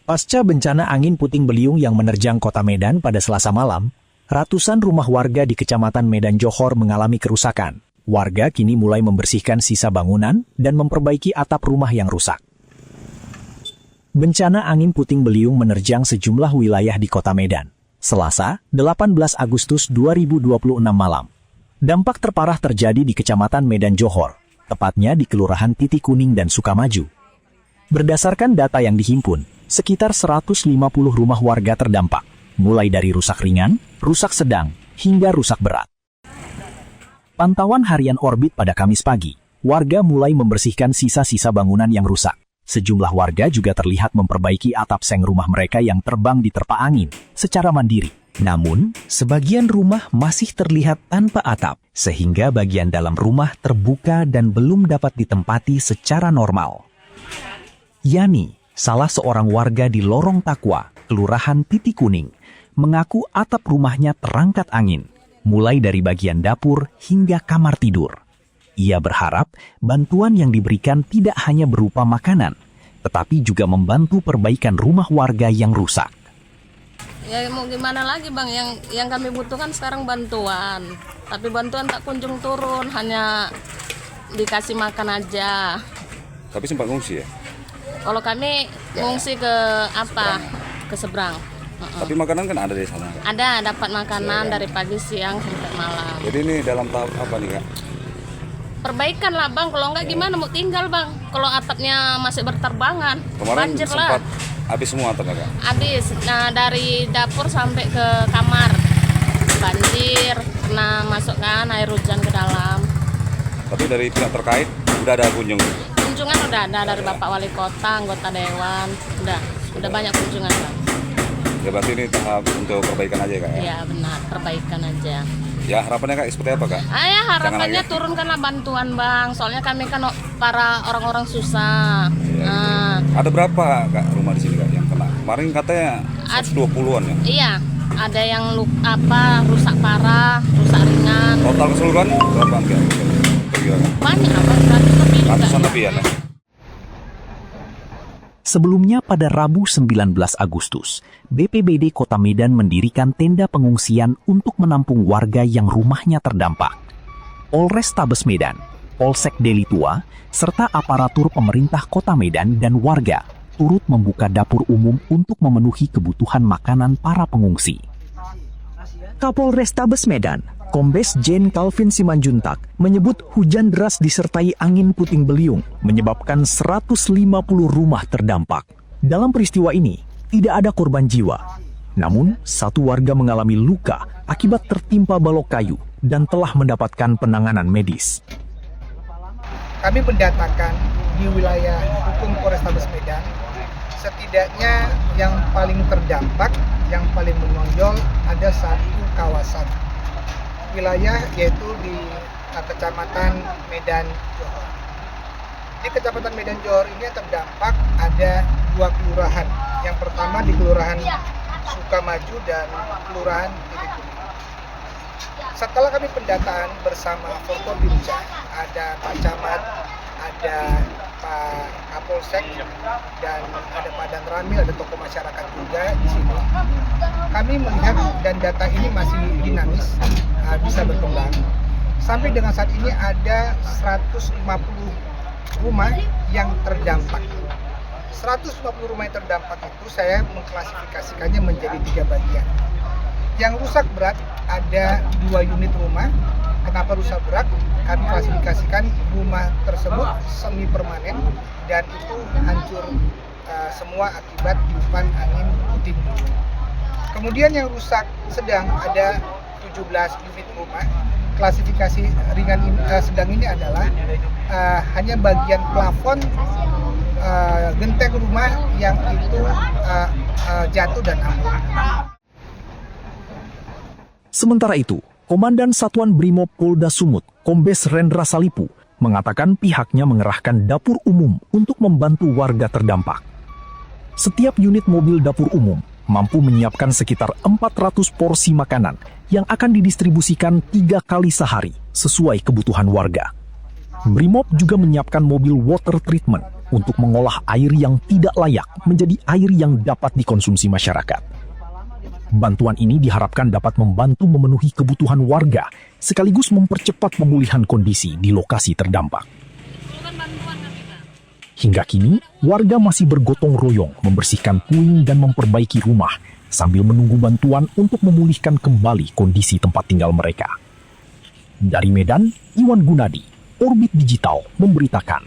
Pasca bencana angin puting beliung yang menerjang kota Medan pada Selasa malam, ratusan rumah warga di Kecamatan Medan Johor mengalami kerusakan. Warga kini mulai membersihkan sisa bangunan dan memperbaiki atap rumah yang rusak. Bencana angin puting beliung menerjang sejumlah wilayah di kota Medan. Selasa, 18 Agustus 2026 malam. Dampak terparah terjadi di Kecamatan Medan Johor, tepatnya di Kelurahan Titik Kuning dan Sukamaju. Berdasarkan data yang dihimpun, sekitar 150 rumah warga terdampak, mulai dari rusak ringan, rusak sedang, hingga rusak berat. Pantauan harian Orbit pada Kamis pagi, warga mulai membersihkan sisa-sisa bangunan yang rusak. Sejumlah warga juga terlihat memperbaiki atap seng rumah mereka yang terbang diterpa angin secara mandiri. Namun, sebagian rumah masih terlihat tanpa atap, sehingga bagian dalam rumah terbuka dan belum dapat ditempati secara normal. Yani, salah seorang warga di Lorong Takwa, Kelurahan Titik Kuning, mengaku atap rumahnya terangkat angin, mulai dari bagian dapur hingga kamar tidur. Ia berharap bantuan yang diberikan tidak hanya berupa makanan, tetapi juga membantu perbaikan rumah warga yang rusak. Ya mau gimana lagi Bang, yang kami butuhkan sekarang bantuan. Tapi bantuan tak kunjung turun, hanya dikasih makan aja. Tapi sempat ngungsi ya? Kalau kami ngungsi ke ke seberang. Tapi makanan kan ada di sana? Ada, dapat makanan dari pagi, siang, sampai malam. Jadi ini dalam tahap apa nih Kak? Perbaikan lah Bang, kalau enggak gimana mau tinggal Bang? Kalau atapnya masih berterbangan, kemarin banjir sempat lah. habis semua atapnya Kak? Habis, nah dari dapur sampai ke kamar. Banjir, kena masuk kan air hujan ke dalam. Tapi dari pihak terkait udah ada kunjung? Kunjungan udah ada dari Bapak Wali Kota, anggota Dewan, udah banyak kunjungan Bang. Ya berarti ini tahap untuk perbaikan aja Kak ya? Iya benar, perbaikan aja. Ya harapannya Kak seperti apa Kak? Ya harapannya turunkanlah bantuan Bang, soalnya kami kan para orang-orang susah. Ya, ada berapa Kak rumah di sini Kak yang kena? Kemarin katanya 120-an ya? Iya, ada yang rusak parah, rusak ringan. Total keseluruhan berapa Kak? Banyak Bang, ratusan lebih ya? Sebelumnya pada Rabu 19 Agustus, BPBD Kota Medan mendirikan tenda pengungsian untuk menampung warga yang rumahnya terdampak. Polrestabes Medan, Polsek Deli Tua, serta aparatur pemerintah Kota Medan dan warga turut membuka dapur umum untuk memenuhi kebutuhan makanan para pengungsi. Kapolrestabes Medan, Kombes Jen Calvin Simanjuntak, menyebut hujan deras disertai angin puting beliung menyebabkan 150 rumah terdampak. Dalam peristiwa ini, tidak ada korban jiwa. Namun, satu warga mengalami luka akibat tertimpa balok kayu dan telah mendapatkan penanganan medis. Kami mendatakan di wilayah hukum Polrestabes Medan, setidaknya yang paling terdampak, yang paling menonjol ada satu kawasan wilayah, yaitu di Kecamatan Medan Johor. Di Kecamatan Medan Johor ini terdampak ada 2 kelurahan. Yang pertama di Kelurahan Sukamaju dan Kelurahan Titik Kuning. Setelah kami pendataan bersama Forkopimda, ada Pak Camat, ada Pak Kapolsek, dan ada Pak Dan Ramil, ada tokoh masyarakat juga di sini. Kami melihat dan data ini masih dinamis, bisa berkembang. Sampai dengan saat ini ada 150 rumah yang terdampak. 150 rumah yang terdampak itu saya mengklasifikasikannya menjadi 3 bagian. Yang rusak berat ada 2 unit rumah. Kenapa rusak berat? Kami klasifikasikan rumah tersebut semi permanen dan itu hancur semua akibat tiupan angin puting beliung. Kemudian yang rusak sedang ada 17 unit rumah. Klasifikasi ringan sedang ini adalah hanya bagian plafon genteng rumah yang itu jatuh dan ambruk. Sementara itu, Komandan Satuan Brimob Polda Sumut, Kombes Rendra Salipu, mengatakan pihaknya mengerahkan dapur umum untuk membantu warga terdampak. Setiap unit mobil dapur umum mampu menyiapkan sekitar 400 porsi makanan yang akan didistribusikan 3 kali sehari sesuai kebutuhan warga. Brimob juga menyiapkan mobil water treatment untuk mengolah air yang tidak layak menjadi air yang dapat dikonsumsi masyarakat. Bantuan ini diharapkan dapat membantu memenuhi kebutuhan warga sekaligus mempercepat pemulihan kondisi di lokasi terdampak. Hingga kini, warga masih bergotong royong membersihkan puing dan memperbaiki rumah sambil menunggu bantuan untuk memulihkan kembali kondisi tempat tinggal mereka. Dari Medan, Iwan Gunadi, Orbit Digital memberitakan.